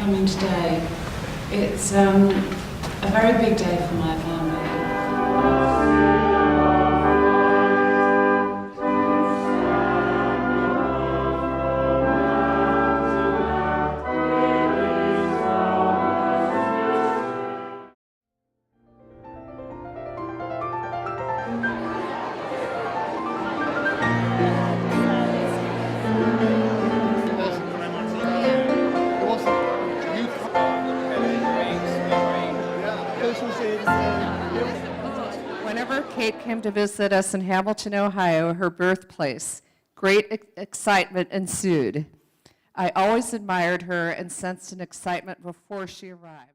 coming today. It's a very big day for my family. Whenever Kate came to visit us in Hamilton, Ohio, her birthplace, great excitement ensued. I always admired her and sensed an excitement before she arrived.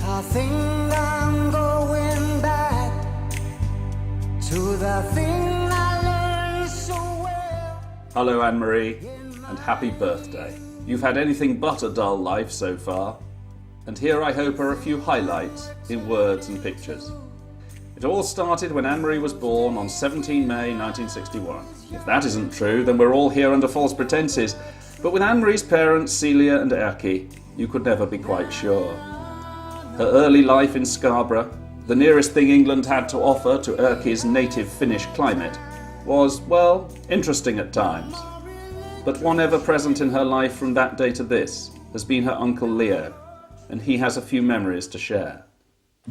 I think I'm going back to the thing I learned so well. Hello, Anne-Marie, and happy birthday. You've had anything but a dull life so far, and here I hope are a few highlights in words and pictures. It all started when Anne-Marie was born on 17 May 1961. If that isn't true, then we're all here under false pretenses, but with Anne-Marie's parents, Celia and Erky, you could never be quite sure. Her early life in Scarborough, the nearest thing England had to offer to Erky's native Finnish climate, was, well, interesting at times. But one ever present in her life from that day to this has been her uncle Leo, and he has a few memories to share.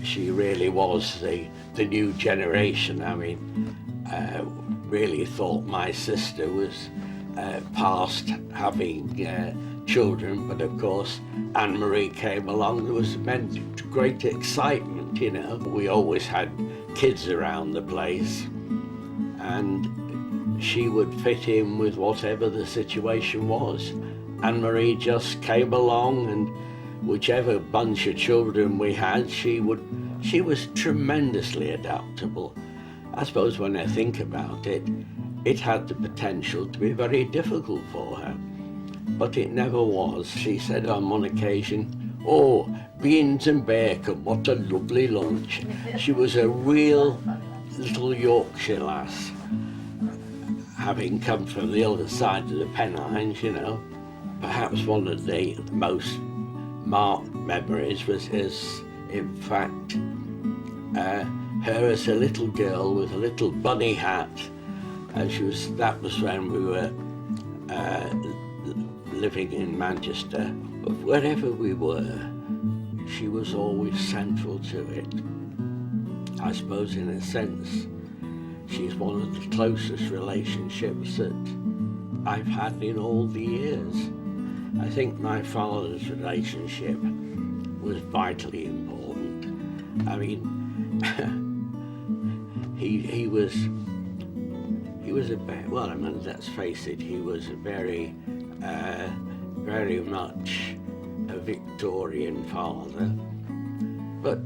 She really was the new generation. I mean, really thought my sister was past having children, but of course Anne-Marie came along. There was meant great excitement, you know. We always had kids around the place, and she would fit in with whatever the situation was. Anne-Marie just came along, and whichever bunch of children we had, she was tremendously adaptable. I suppose when I think about it, it had the potential to be very difficult for her. But it never was. She said on one occasion, "Oh, beans and bacon, what a lovely lunch." She was a real little Yorkshire lass, having come from the other side of the Pennines, you know. Perhaps one of the most marked memories was in fact, her as a little girl with a little bunny hat. And that was when we were living in Manchester. But wherever we were, she was always central to it. I suppose in a sense, she's one of the closest relationships that I've had in all the years. I think my father's relationship was vitally important. I mean, he was a well, I mean, let's face it, he was a very much a Victorian father. But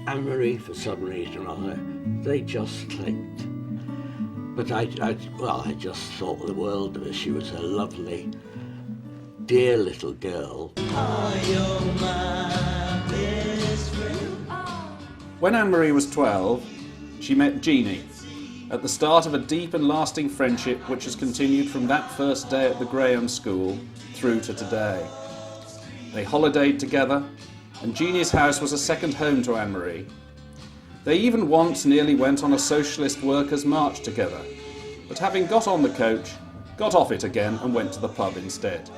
Anne-Marie, for some reason or other, they just clicked. But I just thought the world of her. She was a lovely, dear little girl. When Anne-Marie was 12, she met Jeannie, at the start of a deep and lasting friendship which has continued from that first day at the Graham School through to today. They holidayed together, and Jeannie's house was a second home to Anne-Marie. They even once nearly went on a socialist workers' march together, but having got on the coach, got off it again and went to the pub instead.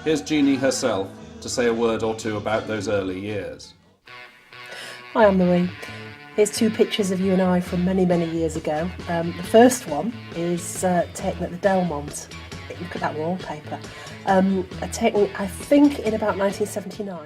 Here's Jeannie herself to say a word or two about those early years. Hi, I'm Marie. Here's two pictures of you and I from many, many years ago. The first one is taken at the Delmont. Look at that wallpaper. Taken, I think, in about 1979.